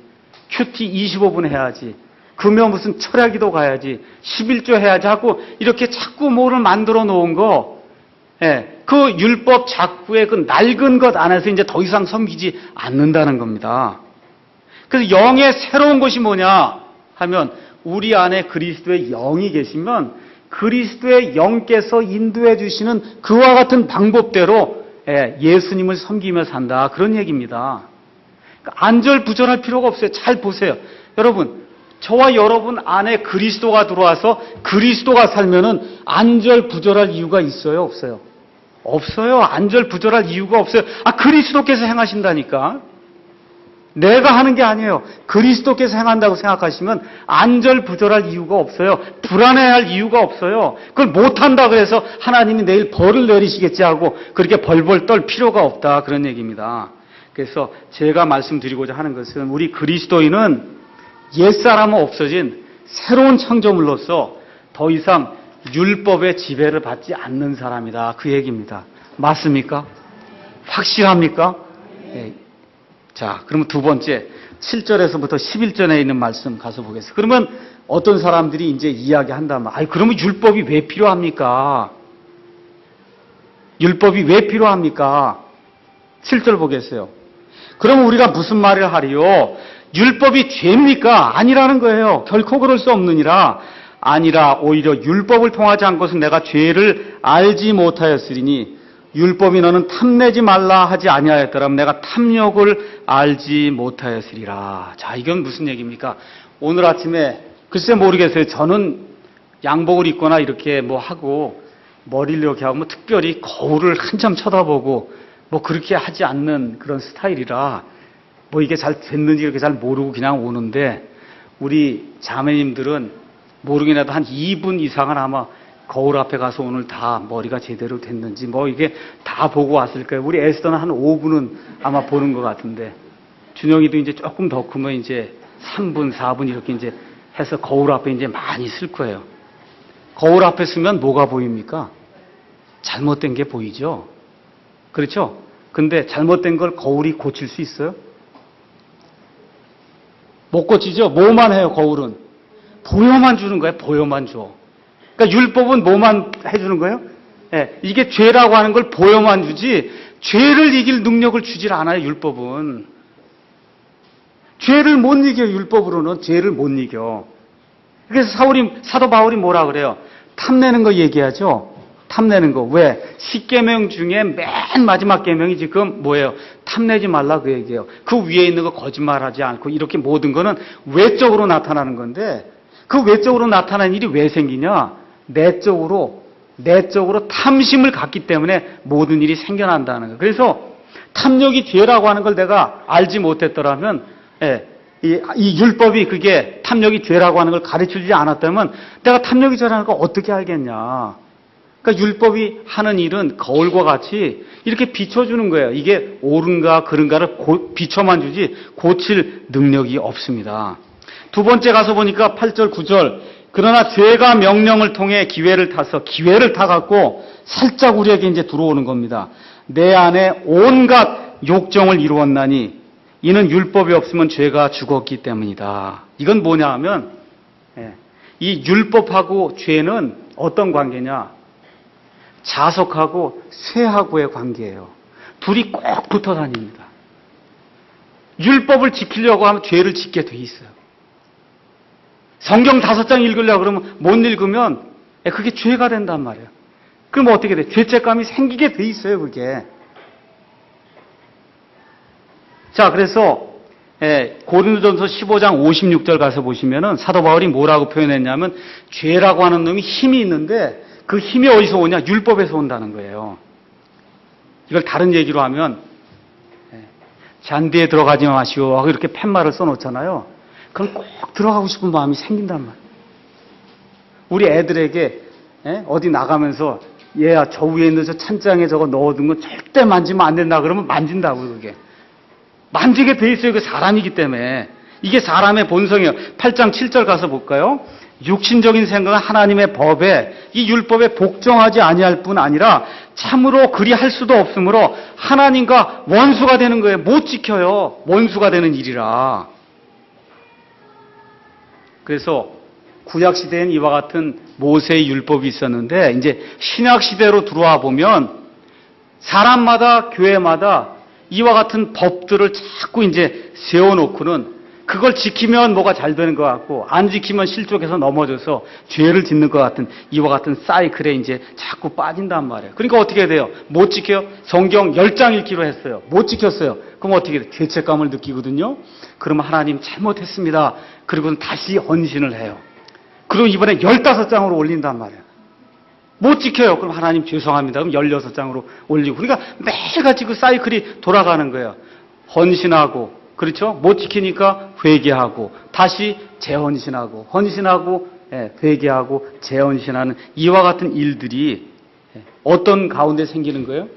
큐티 25분 해야지. 금요 무슨 철야기도 가야지. 11조 해야지 하고 이렇게 자꾸 뭐를 만들어 놓은 거, 그 율법 작구의 그 낡은 것 안에서 이제 더 이상 섬기지 않는다는 겁니다. 그래서 영의 새로운 것이 뭐냐 하면 우리 안에 그리스도의 영이 계시면 그리스도의 영께서 인도해 주시는 그와 같은 방법대로 예수님을 섬기며 산다. 그런 얘기입니다. 그러니까 안절부절할 필요가 없어요. 잘 보세요. 여러분, 저와 여러분 안에 그리스도가 들어와서 그리스도가 살면은 안절부절할 이유가 있어요? 없어요? 없어요. 안절부절할 이유가 없어요. 그리스도께서 행하신다니까. 내가 하는 게 아니에요. 그리스도께서 행한다고 생각하시면 안절부절할 이유가 없어요. 불안해할 이유가 없어요. 그걸 못한다 그래서 하나님이 내일 벌을 내리시겠지 하고 그렇게 벌벌 떨 필요가 없다. 그런 얘기입니다. 그래서 제가 말씀드리고자 하는 것은 우리 그리스도인은 옛사람은 없어진 새로운 창조물로서 더 이상 율법의 지배를 받지 않는 사람이다. 그 얘기입니다. 맞습니까? 확실합니까? 네. 자, 그러면 두 번째 7절에서부터 11절에 있는 말씀 가서 보겠습니다. 그러면 어떤 사람들이 이제 이야기한다면 그러면 율법이 왜 필요합니까? 율법이 왜 필요합니까? 7절 보겠어요. 그러면 우리가 무슨 말을 하리요? 율법이 죄입니까? 아니라는 거예요. 결코 그럴 수 없느니라. 아니라 오히려 율법을 통하지 않고서 내가 죄를 알지 못하였으리니 율법이 너는 탐내지 말라 하지 아니하였더라면 내가 탐욕을 알지 못하였으리라. 자, 이건 무슨 얘기입니까? 오늘 아침에 글쎄 모르겠어요. 저는 양복을 입거나 이렇게 뭐 하고 머리를 이렇게 하고 뭐 특별히 거울을 한참 쳐다보고 뭐 그렇게 하지 않는 그런 스타일이라 뭐 이게 잘 됐는지 이렇게 잘 모르고 그냥 오는데 우리 자매님들은 모르긴 해도 한 2분 이상은 아마 거울 앞에 가서 오늘 다 머리가 제대로 됐는지 뭐 이게 다 보고 왔을 거예요. 우리 에스더는 한 5분은 아마 보는 것 같은데 준영이도 이제 조금 더 크면 이제 3분, 4분 이렇게 이제 해서 거울 앞에 이제 많이 쓸 거예요. 거울 앞에 쓰면 뭐가 보입니까? 잘못된 게 보이죠? 그렇죠? 근데 잘못된 걸 거울이 고칠 수 있어요? 못 고치죠? 뭐만 해요, 거울은? 보여만 주는 거예요, 보여만 줘. 그러니까 율법은 뭐만 해주는 거예요? 이게 죄라고 하는 걸 보여만 주지 죄를 이길 능력을 주질 않아요, 율법은. 죄를 못 이겨. 율법으로는 죄를 못 이겨. 그래서 사도 바울이 뭐라 그래요? 탐내는 거 얘기하죠. 탐내는 거. 왜? 10계명 중에 맨 마지막 계명이 지금 뭐예요? 탐내지 말라 그 얘기예요. 그 위에 있는 거 거짓말하지 않고 이렇게 모든 거는 외적으로 나타나는 건데 그 외적으로 나타나는 일이 왜 생기냐? 내적으로 탐심을 갖기 때문에 모든 일이 생겨난다는 거예요. 그래서 탐욕이 죄라고 하는 걸 내가 알지 못했더라면 이 율법이 그게 탐욕이 죄라고 하는 걸 가르쳐주지 않았다면 내가 탐욕이 죄라는 걸 어떻게 알겠냐. 그러니까 율법이 하는 일은 거울과 같이 이렇게 비춰주는 거예요. 이게 옳은가 그른가를 비춰만 주지 고칠 능력이 없습니다. 두 번째 가서 보니까 8절 9절 그러나 죄가 명령을 통해 기회를 타갖고 살짝 우리에게 이제 들어오는 겁니다. 내 안에 온갖 욕정을 이루었나니 이는 율법이 없으면 죄가 죽었기 때문이다. 이건 뭐냐 하면 이 율법하고 죄는 어떤 관계냐? 자석하고 쇠하고의 관계예요. 둘이 꼭 붙어 다닙니다. 율법을 지키려고 하면 죄를 짓게 돼 있어요. 성경 5장 읽으려고 그러면 못 읽으면 그게 죄가 된단 말이에요. 그럼 어떻게 돼? 죄책감이 생기게 돼 있어요, 그게. 자, 그래서 고린도전서 15장 56절 가서 보시면은 사도 바울이 뭐라고 표현했냐면 죄라고 하는 놈이 힘이 있는데 그 힘이 어디서 오냐? 율법에서 온다는 거예요. 이걸 다른 얘기로 하면 잔디에 들어가지 마시오 하고 이렇게 팻말을 써놓잖아요. 그럼 꼭 들어가고 싶은 마음이 생긴단 말이에요. 우리 애들에게 어디 나가면서 얘야 저 위에 있는 저 찬장에 저거 넣어둔 건 절대 만지면 안 된다 그러면 만진다고. 그게 만지게 돼 있어요. 그 사람이기 때문에. 이게 사람의 본성이에요. 8장 7절 가서 볼까요? 육신적인 생각은 하나님의 법에 이 율법에 복종하지 아니할 뿐 아니라 참으로 그리할 수도 없으므로 하나님과 원수가 되는 거예요. 못 지켜요. 원수가 되는 일이라. 그래서 구약 시대엔 이와 같은 모세의 율법이 있었는데 이제 신약 시대로 들어와 보면 사람마다 교회마다 이와 같은 법들을 자꾸 이제 세워놓고는 그걸 지키면 뭐가 잘 되는 것 같고 안 지키면 실족해서 넘어져서 죄를 짓는 것 같은 이와 같은 사이클에 이제 자꾸 빠진단 말이에요. 그러니까 어떻게 돼요? 못 지켜요? 성경 10장 읽기로 했어요. 못 지켰어요. 그럼 어떻게 돼요? 죄책감을 느끼거든요. 그러면 하나님 잘못했습니다. 그리고는 다시 헌신을 해요. 그리고 이번에 15장으로 올린단 말이에요. 못 지켜요. 그럼 하나님 죄송합니다. 그럼 16장으로 올리고. 그러니까 매일같이 그 사이클이 돌아가는 거예요. 헌신하고 그렇죠? 못 지키니까 회개하고 다시 재헌신하고 헌신하고 회개하고 재헌신하는 이와 같은 일들이 어떤 가운데 생기는 거예요?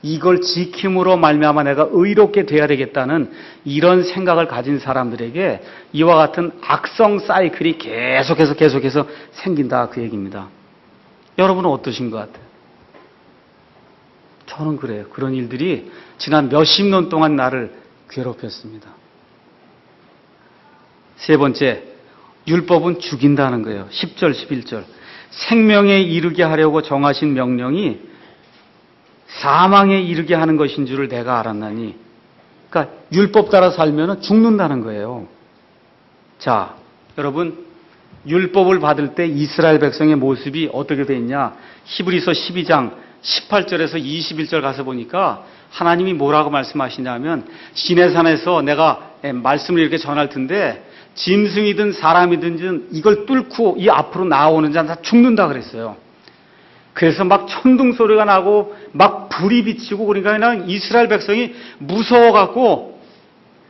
이걸 지킴으로 말미암아 내가 의롭게 돼야 되겠다는 이런 생각을 가진 사람들에게 이와 같은 악성 사이클이 계속해서 생긴다 그 얘기입니다. 여러분은 어떠신 것 같아요? 저는 그래요. 그런 일들이 지난 몇십 년 동안 나를 괴롭혔습니다. 세 번째, 율법은 죽인다는 거예요. 10절, 11절. 생명에 이르게 하려고 정하신 명령이 사망에 이르게 하는 것인 줄을 내가 알았나니. 그러니까 율법 따라 살면 죽는다는 거예요. 자, 여러분, 율법을 받을 때 이스라엘 백성의 모습이 어떻게 돼 있냐? 히브리서 12장 18절에서 21절 가서 보니까 하나님이 뭐라고 말씀하시냐면 시내산에서 내가 말씀을 이렇게 전할 텐데 짐승이든 사람이든 이걸 뚫고 이 앞으로 나오는 자는 다 죽는다 그랬어요. 그래서 막 천둥 소리가 나고 막 불이 비치고 그러니까 그냥 이스라엘 백성이 무서워갖고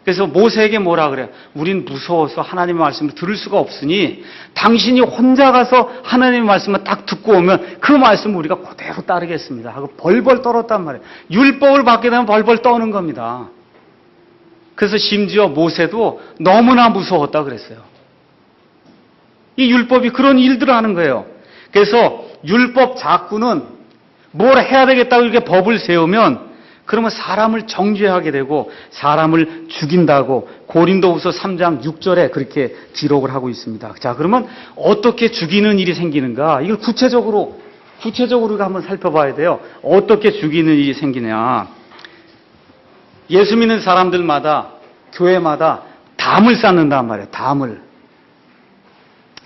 그래서 모세에게 뭐라 그래요? 우린 무서워서 하나님의 말씀을 들을 수가 없으니 당신이 혼자 가서 하나님의 말씀을 딱 듣고 오면 그 말씀을 우리가 그대로 따르겠습니다 하고 벌벌 떨었단 말이에요. 율법을 받게 되면 벌벌 떠는 겁니다. 그래서 심지어 모세도 너무나 무서웠다 그랬어요. 이 율법이 그런 일들을 하는 거예요. 그래서 율법 작구는 뭘 해야 되겠다고 이렇게 법을 세우면 그러면 사람을 정죄하게 되고 사람을 죽인다고 고린도후서 3장 6절에 그렇게 기록을 하고 있습니다. 자, 그러면 어떻게 죽이는 일이 생기는가? 이걸 구체적으로 우리가 한번 살펴봐야 돼요. 어떻게 죽이는 일이 생기냐? 예수 믿는 사람들마다 교회마다 담을 쌓는단 말이에요. 담을.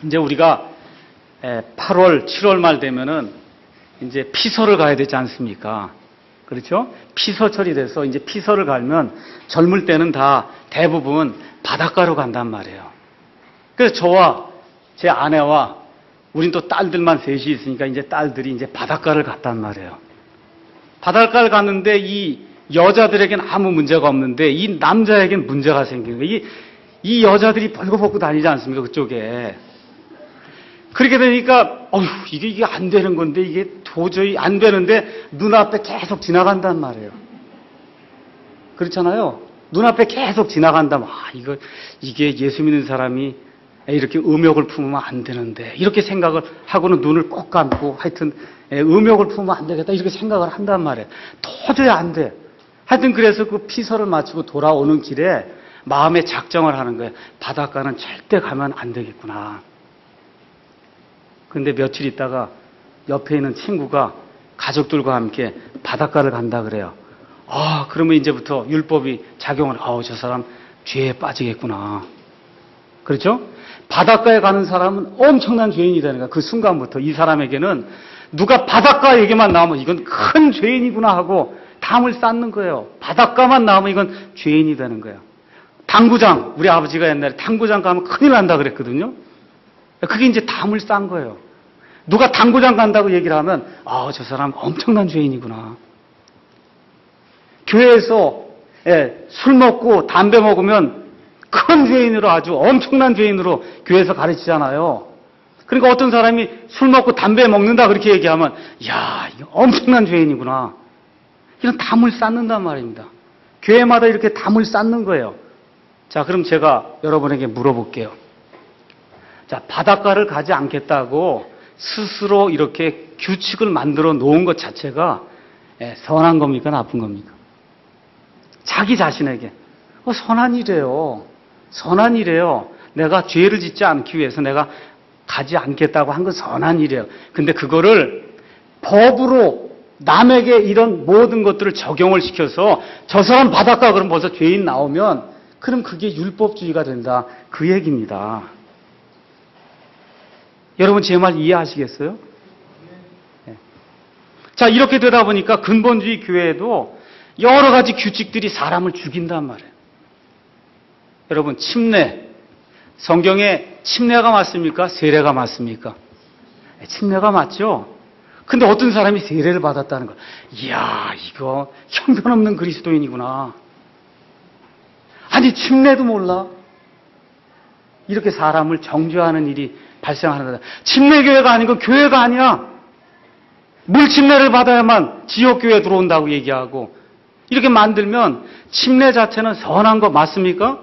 이제 우리가 8월, 7월 말 되면은 이제 피서를 가야 되지 않습니까? 그렇죠? 피서철이 돼서 이제 피서를 가면 젊을 때는 다 대부분 바닷가로 간단 말이에요. 그래서 저와 제 아내와 우린 또 딸들만 셋이 있으니까 이제 딸들이 이제 바닷가를 갔단 말이에요. 바닷가를 갔는데 이 여자들에겐 아무 문제가 없는데 이 남자에겐 문제가 생기는 거예요. 이 여자들이 벌거벗고 다니지 않습니까? 그쪽에. 그렇게 되니까 이게 안 되는 건데 이게 도저히 안 되는데 눈앞에 계속 지나간단 말이에요. 그렇잖아요. 눈앞에 계속 지나간다. 이게 예수 믿는 사람이 이렇게 음욕을 품으면 안 되는데 이렇게 생각을 하고는 눈을 꼭 감고 하여튼 음욕을 품으면 안 되겠다 이렇게 생각을 한단 말이에요. 도저히 안 돼. 하여튼 그래서 그 피서를 마치고 돌아오는 길에 마음의 작정을 하는 거예요. 바닷가는 절대 가면 안 되겠구나. 근데 며칠 있다가 옆에 있는 친구가 가족들과 함께 바닷가를 간다 그래요. 그러면 이제부터 율법이 작용을, 저 사람 죄에 빠지겠구나. 그렇죠? 바닷가에 가는 사람은 엄청난 죄인이 되는 거야. 그 순간부터 이 사람에게는 누가 바닷가 얘기만 나오면 이건 큰 죄인이구나 하고 담을 쌓는 거예요. 바닷가만 나오면 이건 죄인이 되는 거예요. 당구장, 우리 아버지가 옛날에 당구장 가면 큰일 난다 그랬거든요. 그게 이제 담을 쌓은 거예요. 누가 당구장 간다고 얘기를 하면 저 사람 엄청난 죄인이구나. 교회에서 술 먹고 담배 먹으면 큰 죄인으로 아주 엄청난 죄인으로 교회에서 가르치잖아요. 그러니까 어떤 사람이 술 먹고 담배 먹는다 그렇게 얘기하면 이거 엄청난 죄인이구나. 이런 담을 쌓는단 말입니다. 교회마다 이렇게 담을 쌓는 거예요. 자, 그럼 제가 여러분에게 물어볼게요. 자, 바닷가를 가지 않겠다고 스스로 이렇게 규칙을 만들어 놓은 것 자체가 선한 겁니까? 나쁜 겁니까? 자기 자신에게. 선한 일이에요. 선한 일이에요. 내가 죄를 짓지 않기 위해서 내가 가지 않겠다고 한 건 선한 일이에요. 근데 그거를 법으로 남에게 이런 모든 것들을 적용을 시켜서 저 사람 바닷가 그럼 벌써 죄인 나오면 그럼 그게 율법주의가 된다. 그 얘기입니다. 여러분 제 말 이해하시겠어요? 네. 자, 이렇게 되다 보니까 근본주의 교회에도 여러 가지 규칙들이 사람을 죽인단 말이에요. 여러분 침례, 성경에 침례가 맞습니까? 세례가 맞습니까? 침례가 맞죠? 근데 어떤 사람이 세례를 받았다는 거야. 이야, 이거 형편없는 그리스도인이구나. 아니 침례도 몰라. 이렇게 사람을 정죄하는 일이 발생하는 거다. 침례교회가 아니고 교회가 아니야. 물침례를 받아야만 지옥교회에 들어온다고 얘기하고 이렇게 만들면 침례 자체는 선한 거 맞습니까?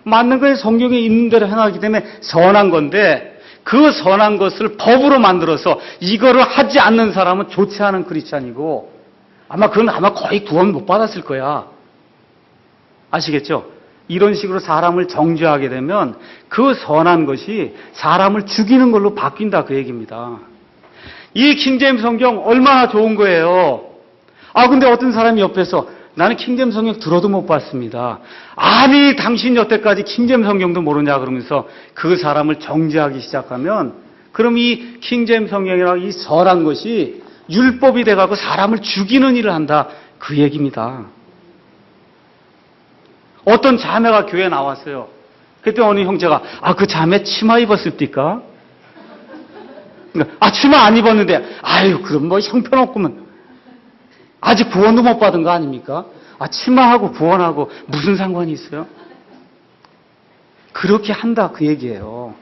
맞는 거에 성경에 있는 대로 행하기 때문에 선한 건데 그 선한 것을 법으로 만들어서 이거를 하지 않는 사람은 좋지 않은 크리스찬이고 그건 거의 구원 못 받았을 거야. 아시겠죠? 이런 식으로 사람을 정죄하게 되면 그 선한 것이 사람을 죽이는 걸로 바뀐다 그 얘기입니다. 이 킹제임스 성경 얼마나 좋은 거예요. 근데 어떤 사람이 옆에서 나는 킹제임스 성경 들어도 못 봤습니다. 아니 당신 여태까지 킹제임스 성경도 모르냐 그러면서 그 사람을 정죄하기 시작하면 그럼 이 킹제임스 성경이라고 이 선한 것이 율법이 돼가고 사람을 죽이는 일을 한다 그 얘기입니다. 어떤 자매가 교회에 나왔어요. 그때 어느 형제가 그 자매 치마 입었을까? 치마 안 입었는데 그럼 뭐 형편없구만. 아직 구원도 못 받은 거 아닙니까? 치마하고 구원하고 무슨 상관이 있어요? 그렇게 한다 그 얘기예요.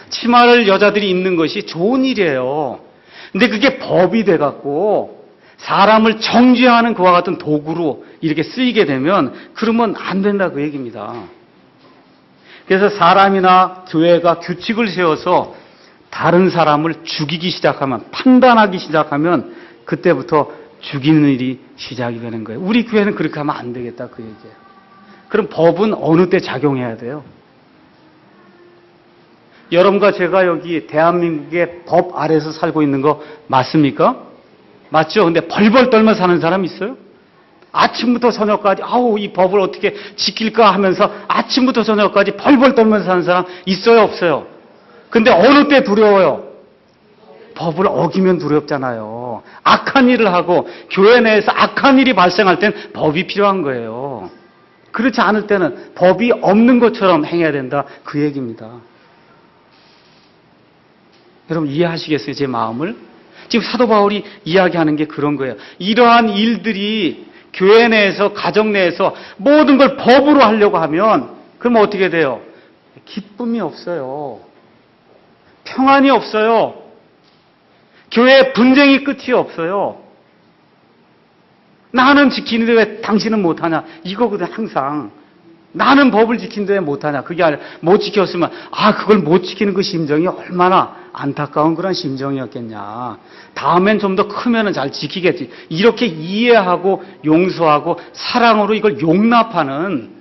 치마를 여자들이 입는 것이 좋은 일이에요. 근데 그게 법이 돼갖고 사람을 정죄하는 그와 같은 도구로 이렇게 쓰이게 되면 그러면 안 된다 그 얘기입니다. 그래서 사람이나 교회가 규칙을 세워서 다른 사람을 죽이기 시작하면 판단하기 시작하면 그때부터 죽이는 일이 시작이 되는 거예요. 우리 교회는 그렇게 하면 안 되겠다 그 얘기예요. 그럼 법은 어느 때 작용해야 돼요? 여러분과 제가 여기 대한민국의 법 아래에서 살고 있는 거 맞습니까? 맞죠? 근데 벌벌 떨며 사는 사람 있어요? 아침부터 저녁까지 아우 이 법을 어떻게 지킬까 하면서 아침부터 저녁까지 벌벌 떨면서 사는 사람 있어요, 없어요? 근데 어느 때 두려워요? 법을 어기면 두렵잖아요. 악한 일을 하고 교회 내에서 악한 일이 발생할 땐 법이 필요한 거예요. 그렇지 않을 때는 법이 없는 것처럼 행해야 된다. 그 얘기입니다. 여러분 이해하시겠어요? 제 마음을? 지금 사도 바울이 이야기하는 게 그런 거예요. 이러한 일들이 교회 내에서 가정 내에서 모든 걸 법으로 하려고 하면 그럼 어떻게 돼요? 기쁨이 없어요. 평안이 없어요. 교회에 분쟁이 끝이 없어요. 나는 지키는데 왜 당신은 못하냐? 이거거든 항상. 나는 법을 지키는데 왜 못하냐? 그게 아니라 못 지켰으면 그걸 못 지키는 그 심정이 얼마나 안타까운 그런 심정이었겠냐. 다음엔 좀 더 크면은 잘 지키겠지. 이렇게 이해하고 용서하고 사랑으로 이걸 용납하는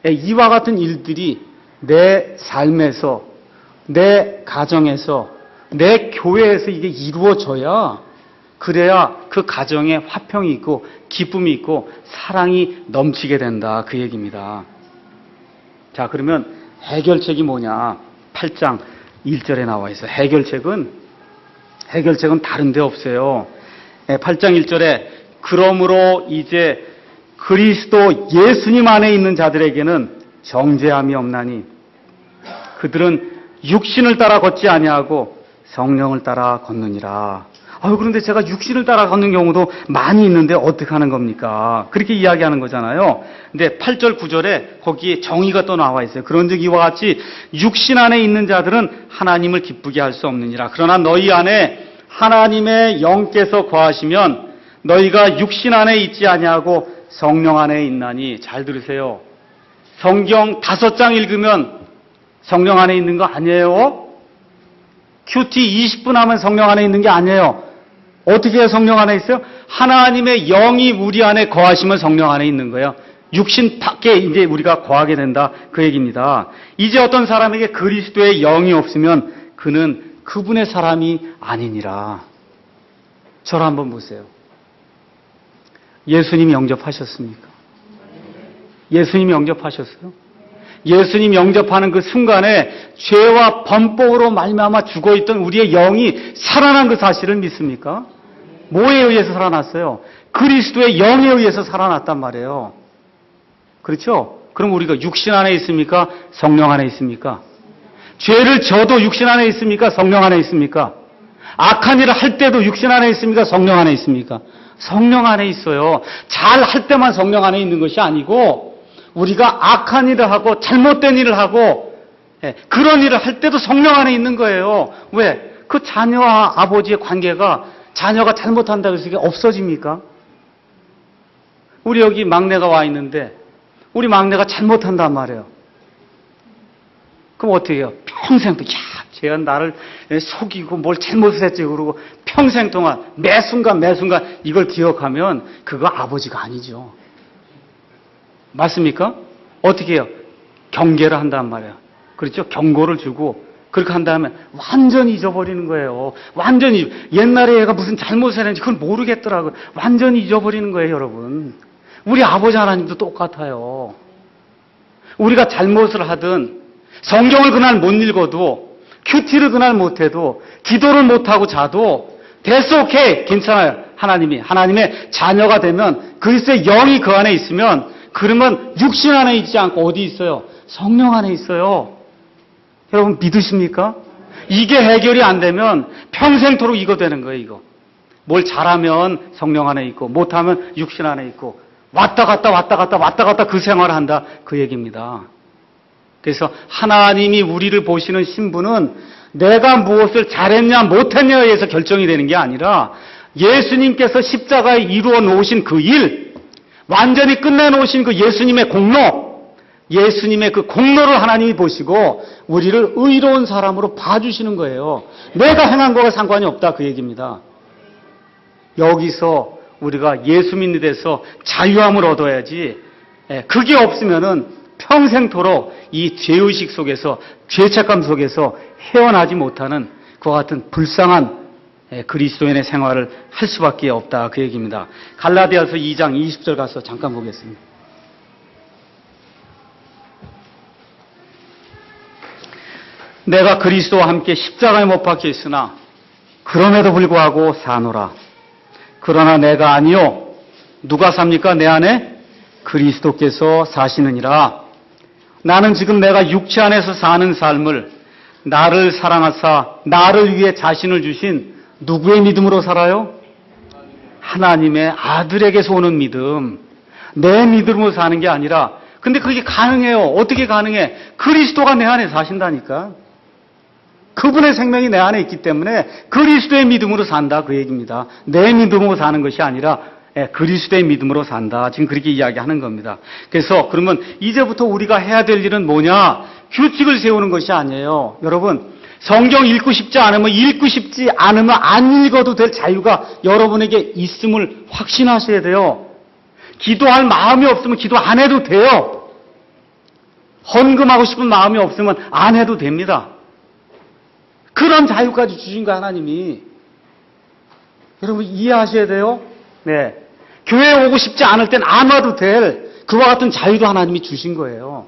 이와 같은 일들이 내 삶에서, 내 가정에서, 내 교회에서 이게 이루어져야 그래야 그 가정에 화평이 있고 기쁨이 있고 사랑이 넘치게 된다. 그 얘기입니다. 자, 그러면 해결책이 뭐냐? 8장 1절에 나와 있어요. 해결책은 다른 데 없어요. 8장 1절에 그러므로 이제 그리스도 예수님 안에 있는 자들에게는 정죄함이 없나니 그들은 육신을 따라 걷지 아니하고 성령을 따라 걷느니라. 그런데 제가 육신을 따라 걷는 경우도 많이 있는데 어떻게 하는 겁니까? 그렇게 이야기하는 거잖아요. 근데 8절 9절에 거기에 정의가 또 나와 있어요. 그런즉 이와 같이 육신 안에 있는 자들은 하나님을 기쁘게 할 수 없느니라. 그러나 너희 안에 하나님의 영께서 거하시면 너희가 육신 안에 있지 아니하고 성령 안에 있나니. 잘 들으세요. 성경 5장 읽으면 성령 안에 있는 거 아니에요? 큐티 20분 하면 성령 안에 있는 게 아니에요. 어떻게 해야 성령 안에 있어요? 하나님의 영이 우리 안에 거하시면 성령 안에 있는 거예요. 육신 밖에 이제 우리가 거하게 된다. 그 얘기입니다. 이제 어떤 사람에게 그리스도의 영이 없으면 그는 그분의 사람이 아니니라. 저를 한번 보세요. 예수님 영접하셨습니까? 예수님 영접하셨어요? 예수님 영접하는 그 순간에 죄와 범법으로 말미암아 죽어있던 우리의 영이 살아난 그 사실을 믿습니까? 뭐에 의해서 살아났어요? 그리스도의 영에 의해서 살아났단 말이에요. 그렇죠? 그럼 우리가 육신 안에 있습니까? 성령 안에 있습니까? 죄를 져도 육신 안에 있습니까? 성령 안에 있습니까? 악한 일을 할 때도 육신 안에 있습니까? 성령 안에 있습니까? 성령 안에 있어요. 잘 할 때만 성령 안에 있는 것이 아니고 우리가 악한 일을 하고 잘못된 일을 하고 그런 일을 할 때도 성령 안에 있는 거예요. 왜? 그 자녀와 아버지의 관계가 자녀가 잘못한다고 해서 이게 없어집니까? 우리 여기 막내가 와 있는데 우리 막내가 잘못한단 말이에요. 그럼 어떻게 해요? 평생 쟤가 나를 속이고 뭘 잘못을 했지 그러고 평생 동안 매 순간 이걸 기억하면 그거 아버지가 아니죠. 맞습니까? 어떻게 해요? 경계를 한단 말이에요. 그렇죠? 경고를 주고 그렇게 한 다음에 완전히 잊어버리는 거예요. 완전히. 옛날에 얘가 무슨 잘못을 했는지 그걸 모르겠더라고요. 완전히 잊어버리는 거예요, 여러분. 우리 아버지 하나님도 똑같아요. 우리가 잘못을 하든 성경을 그날 못 읽어도 큐티를 그날 못해도 기도를 못하고 자도 됐어, 오케이, 괜찮아요. 하나님의 자녀가 되면 그리스도의 영이 그 안에 있으면 그러면 육신 안에 있지 않고 어디 있어요? 성령 안에 있어요. 여러분 믿으십니까? 이게 해결이 안 되면 평생토록 이거 되는 거예요, 이거. 뭘 잘하면 성령 안에 있고 못하면 육신 안에 있고 왔다 갔다 그 생활을 한다. 그 얘기입니다. 그래서 하나님이 우리를 보시는 신분은 내가 무엇을 잘했냐 못했냐에 의해서 결정이 되는 게 아니라 예수님께서 십자가에 이루어 놓으신 그 일, 완전히 끝내놓으신 그 예수님의 공로, 예수님의 그 공로를 하나님이 보시고 우리를 의로운 사람으로 봐주시는 거예요. 내가 행한 거와 상관이 없다. 그 얘기입니다. 여기서 우리가 예수 믿는 데서 자유함을 얻어야지 그게 없으면은 평생토록 이 죄의식 속에서 죄책감 속에서 헤어나지 못하는 그와 같은 불쌍한 그리스도인의 생활을 할 수밖에 없다 그 얘기입니다. 갈라디아서 2장 20절 가서 잠깐 보겠습니다. 내가 그리스도와 함께 십자가에 못 박혀 있으나 그럼에도 불구하고 사노라. 그러나 내가 아니요 누가 삽니까? 내 안에 그리스도께서 사시느니라. 나는 지금 내가 육체 안에서 사는 삶을 나를 사랑하사 나를 위해 자신을 주신 누구의 믿음으로 살아요? 하나님의 아들에게서 오는 믿음. 내 믿음으로 사는 게 아니라, 근데 그게 가능해요. 어떻게 가능해? 그리스도가 내 안에 사신다니까. 그분의 생명이 내 안에 있기 때문에 그리스도의 믿음으로 산다 그 얘기입니다. 내 믿음으로 사는 것이 아니라 그리스도의 믿음으로 산다. 지금 그렇게 이야기하는 겁니다. 그래서 그러면 이제부터 우리가 해야 될 일은 뭐냐? 규칙을 세우는 것이 아니에요. 여러분, 성경 읽고 싶지 않으면 안 읽어도 될 자유가 여러분에게 있음을 확신하셔야 돼요. 기도할 마음이 없으면 기도 안 해도 돼요. 헌금하고 싶은 마음이 없으면 안 해도 됩니다. 그런 자유까지 주신 거야, 하나님이. 여러분, 이해하셔야 돼요? 네. 교회에 오고 싶지 않을 땐 안 와도 될 그와 같은 자유도 하나님이 주신 거예요.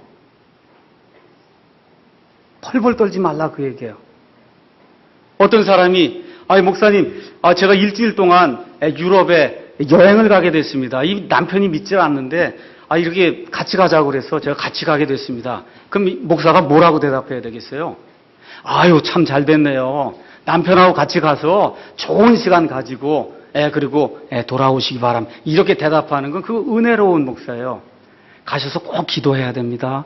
펄펄 떨지 말라 그 얘기예요. 어떤 사람이, 목사님, 제가 일주일 동안 유럽에 여행을 가게 됐습니다. 이 남편이 믿질 않는데, 이렇게 같이 가자고 그래서 제가 같이 가게 됐습니다. 그럼 목사가 뭐라고 대답해야 되겠어요? 아유, 참 잘 됐네요. 남편하고 같이 가서 좋은 시간 가지고, 그리고 돌아오시기 바랍니다. 이렇게 대답하는 건 그 은혜로운 목사예요. 가셔서 꼭 기도해야 됩니다.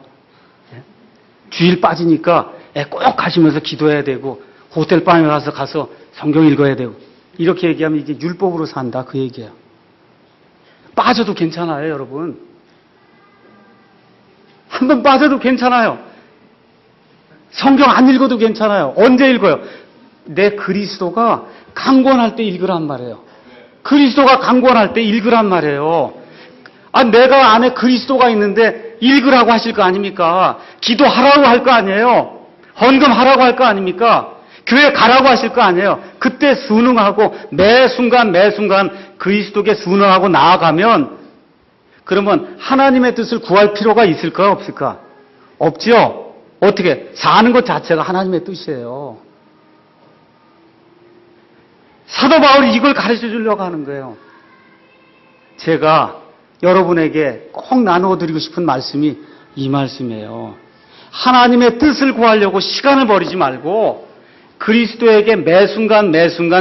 주일 빠지니까 꼭 가시면서 기도해야 되고, 호텔방에 가서 성경 읽어야 되고, 이렇게 얘기하면 이게 율법으로 산다 그 얘기예요. 빠져도 괜찮아요, 여러분. 한번 빠져도 괜찮아요. 성경 안 읽어도 괜찮아요. 언제 읽어요? 내 그리스도가 강권할 때 읽으란 말이에요. 그리스도가 강권할 때 읽으란 말이에요. 내가 안에 그리스도가 있는데 읽으라고 하실 거 아닙니까? 기도하라고 할 거 아니에요? 헌금하라고 할 거 아닙니까? 교회 가라고 하실 거 아니에요? 그때 순응하고 매 순간 그리스도께 순응하고 나아가면, 그러면 하나님의 뜻을 구할 필요가 있을까 없을까? 없죠? 어떻게? 사는 것 자체가 하나님의 뜻이에요. 사도 바울이 이걸 가르쳐 주려고 하는 거예요. 제가 여러분에게 꼭 나누어 드리고 싶은 말씀이 이 말씀이에요. 하나님의 뜻을 구하려고 시간을 버리지 말고 그리스도에게 매 순간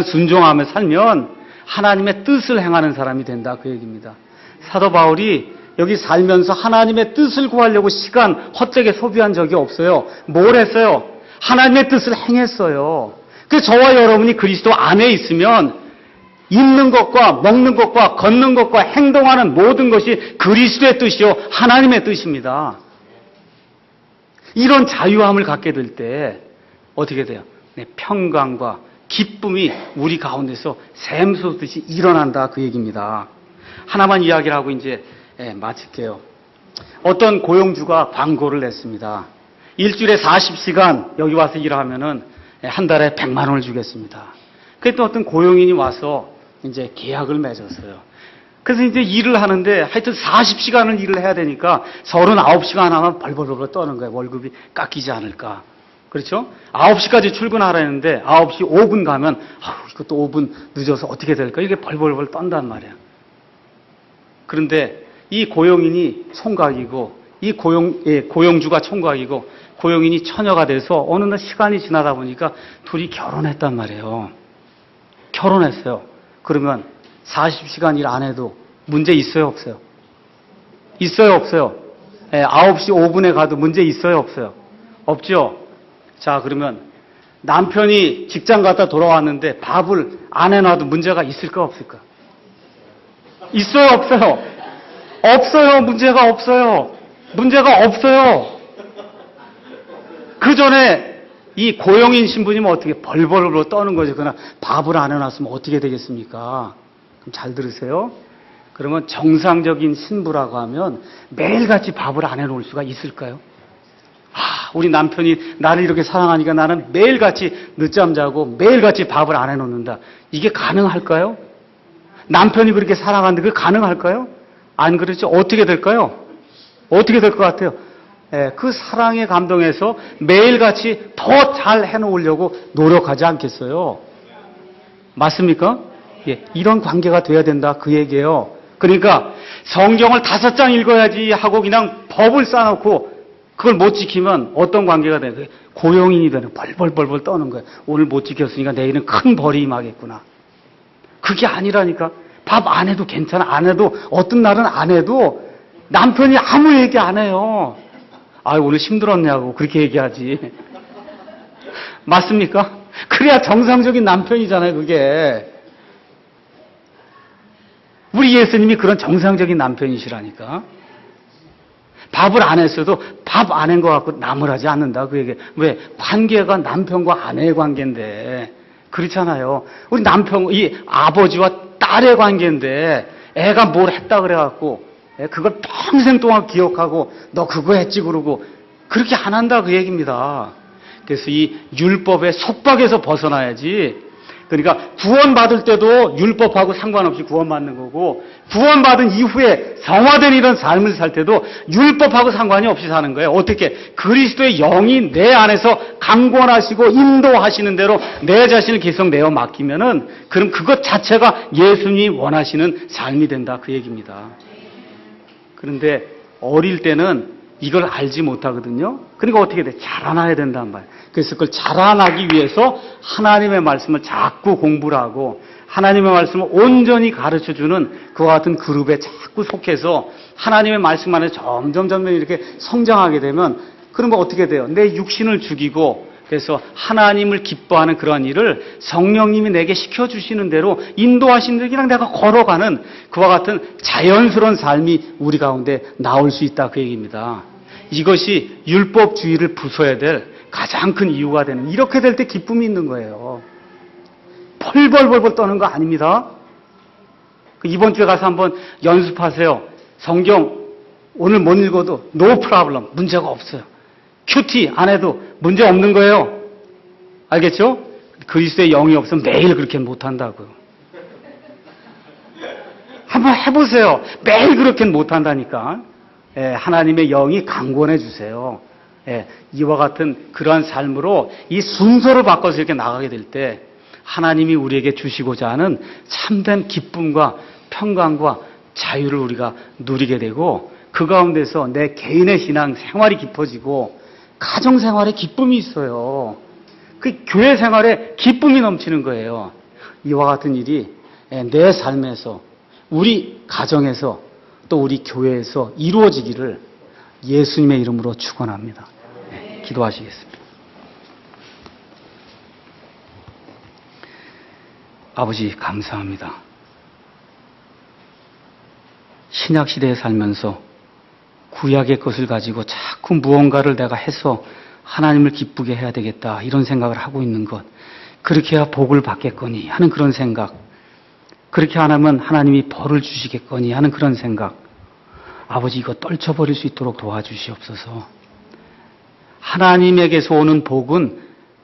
순종하며 살면 하나님의 뜻을 행하는 사람이 된다 그 얘기입니다. 사도 바울이 여기 살면서 하나님의 뜻을 구하려고 시간 헛되게 소비한 적이 없어요. 뭘 했어요? 하나님의 뜻을 행했어요. 그래서 저와 여러분이 그리스도 안에 있으면 입는 것과 먹는 것과 걷는 것과 행동하는 모든 것이 그리스도의 뜻이요 하나님의 뜻입니다. 이런 자유함을 갖게 될 때 어떻게 돼요? 평강과 기쁨이 우리 가운데서 샘솟듯이 일어난다 그 얘기입니다. 하나만 이야기를 하고 이제 마칠게요. 어떤 고용주가 광고를 냈습니다. 일주일에 40시간 여기 와서 일하면은 한 달에 100만 원을 주겠습니다. 그랬더니 어떤 고용인이 와서 이제 계약을 맺었어요. 그래서 이제 일을 하는데 하여튼 40시간을 일을 해야 되니까 39시간 하면 벌벌벌 떠는 거예요. 월급이 깎이지 않을까. 그렇죠? 9시까지 출근하라는데 9시 5분 가면 이것도 5분 늦어서 어떻게 될까? 이게 벌벌벌 떤단 말이야. 그런데 이 고용인이 총각이고 이 고용주가 총각이고 고용인이 처녀가 돼서 어느 날 시간이 지나다 보니까 둘이 결혼했단 말이에요. 결혼했어요. 그러면 40시간 일 안 해도 문제 있어요 없어요? 있어요 없어요? 9시 5분에 가도 문제 있어요 없어요? 없죠? 자, 그러면 남편이 직장 갔다 돌아왔는데 밥을 안 해놔도 문제가 있을까 없을까? 있어요 없어요? 없어요. 문제가 없어요. 문제가 없어요. 그 전에 이 고용인 신부님은 어떻게 벌벌벌 떠는 거죠. 그러나 밥을 안 해놨으면 어떻게 되겠습니까? 그럼 잘 들으세요. 그러면 정상적인 신부라고 하면 매일같이 밥을 안 해놓을 수가 있을까요? 우리 남편이 나를 이렇게 사랑하니까 나는 매일같이 늦잠 자고 매일같이 밥을 안 해놓는다. 이게 가능할까요? 남편이 그렇게 사랑하는데 그게 가능할까요? 안 그렇죠? 어떻게 될까요? 어떻게 될 것 같아요? 그 사랑에 감동해서 매일같이 더 잘 해놓으려고 노력하지 않겠어요? 맞습니까? 이런 관계가 돼야 된다 그 얘기예요. 그러니까 성경을 5장 읽어야지 하고 그냥 법을 쌓아놓고 그걸 못 지키면 어떤 관계가 되는 거예요? 고용인이 되는 거예요. 벌벌벌벌 떠는 거예요. 오늘 못 지켰으니까 내일은 큰 벌이 임하겠구나. 그게 아니라니까. 밥 안 해도 괜찮아. 안 해도 어떤 날은 안 해도 남편이 아무 얘기 안 해요. 오늘 힘들었냐고 그렇게 얘기하지. 맞습니까? 그래야 정상적인 남편이잖아요, 그게. 우리 예수님이 그런 정상적인 남편이시라니까. 밥을 안 했어도 밥 안 한 것 같고 나무라지 않는다, 그 얘기. 왜? 관계가 남편과 아내의 관계인데. 그렇잖아요. 우리 이 아버지와 딸의 관계인데 애가 뭘 했다 그래갖고 그걸 평생 동안 기억하고 너 그거 했지 그러고 그렇게 안 한다 그 얘기입니다. 그래서 이 율법의 속박에서 벗어나야지. 그러니까 구원받을 때도 율법하고 상관없이 구원받는 거고 구원받은 이후에 성화된 이런 삶을 살 때도 율법하고 상관이 없이 사는 거예요. 어떻게? 그리스도의 영이 내 안에서 강권하시고 인도하시는 대로 내 자신을 계속 내어 맡기면은 그럼 그것 자체가 예수님이 원하시는 삶이 된다 그 얘기입니다. 그런데 어릴 때는 이걸 알지 못하거든요. 그러니까 어떻게 돼? 자라나야 된단 말이에요. 그래서 그걸 자라나기 위해서 하나님의 말씀을 자꾸 공부를 하고 하나님의 말씀을 온전히 가르쳐주는 그와 같은 그룹에 자꾸 속해서 하나님의 말씀 안에 점점 이렇게 성장하게 되면 그런 거 어떻게 돼요? 내 육신을 죽이고 그래서 하나님을 기뻐하는 그러한 일을 성령님이 내게 시켜주시는 대로 인도하신 대로 그냥 내가 걸어가는 그와 같은 자연스러운 삶이 우리 가운데 나올 수 있다 그 얘기입니다. 이것이 율법주의를 부숴야 될 가장 큰 이유가 되는, 이렇게 될 때 기쁨이 있는 거예요. 펄벌벌벌 떠는 거 아닙니다. 이번 주에 가서 한번 연습하세요. 성경 오늘 못 읽어도 no problem, 문제가 없어요. 큐티 안 해도 문제 없는 거예요. 알겠죠? 그리스도의 영이 없으면 매일 그렇게 못한다고요. 한번 해보세요. 매일 그렇게는 못한다니까. 하나님의 영이 강권해 주세요. 이와 같은 그러한 삶으로 이 순서를 바꿔서 이렇게 나가게 될 때 하나님이 우리에게 주시고자 하는 참된 기쁨과 평강과 자유를 우리가 누리게 되고 그 가운데서 내 개인의 신앙 생활이 깊어지고 가정 생활에 기쁨이 있어요. 그 교회 생활에 기쁨이 넘치는 거예요. 이와 같은 일이 내 삶에서 우리 가정에서 또 우리 교회에서 이루어지기를 예수님의 이름으로 축원합니다. 기도하시겠습니다. 아버지 감사합니다. 신약시대에 살면서 구약의 것을 가지고 자꾸 무언가를 내가 해서 하나님을 기쁘게 해야 되겠다 이런 생각을 하고 있는 것, 그렇게 해야 복을 받겠거니 하는 그런 생각, 그렇게 안 하면 하나님이 벌을 주시겠거니 하는 그런 생각, 아버지 이거 떨쳐버릴 수 있도록 도와주시옵소서. 하나님에게서 오는 복은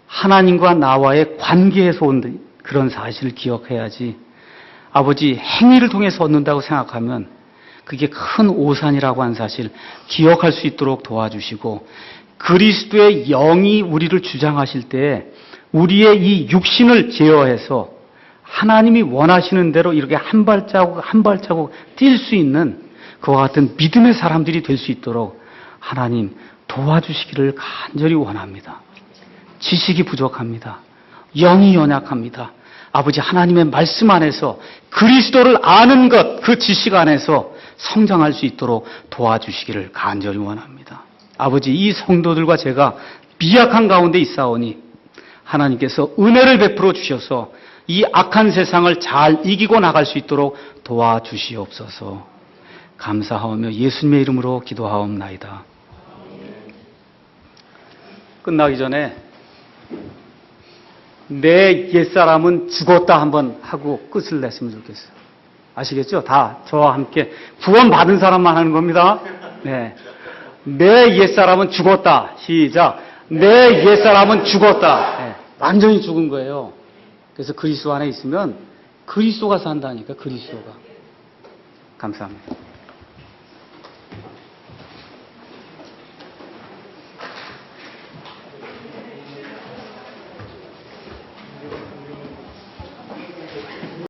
하나님과 나와의 관계에서 온 그런 사실을 기억해야지, 아버지 행위를 통해서 얻는다고 생각하면 그게 큰 오산이라고 하는 사실 기억할 수 있도록 도와주시고, 그리스도의 영이 우리를 주장하실 때 우리의 이 육신을 제어해서 하나님이 원하시는 대로 이렇게 한 발자국 한 발자국 뛸 수 있는 그와 같은 믿음의 사람들이 될 수 있도록 하나님 도와주시기를 간절히 원합니다. 지식이 부족합니다. 영이 연약합니다. 아버지 하나님의 말씀 안에서 그리스도를 아는 것, 그 지식 안에서 성장할 수 있도록 도와주시기를 간절히 원합니다. 아버지 이 성도들과 제가 미약한 가운데 있사오니 하나님께서 은혜를 베풀어 주셔서 이 악한 세상을 잘 이기고 나갈 수 있도록 도와주시옵소서. 감사하오며 예수님의 이름으로 기도하옵나이다. 끝나기 전에 내 옛사람은 죽었다 한번 하고 끝을 냈으면 좋겠어요. 아시겠죠? 다 저와 함께 구원받은 사람만 하는 겁니다. 네. 내 옛사람은 죽었다. 시작. 내 옛사람은 죽었다. 예, 완전히 죽은 거예요. 그래서 그리스도 안에 있으면 그리스도가 산다니까, 그리스도가. 감사합니다.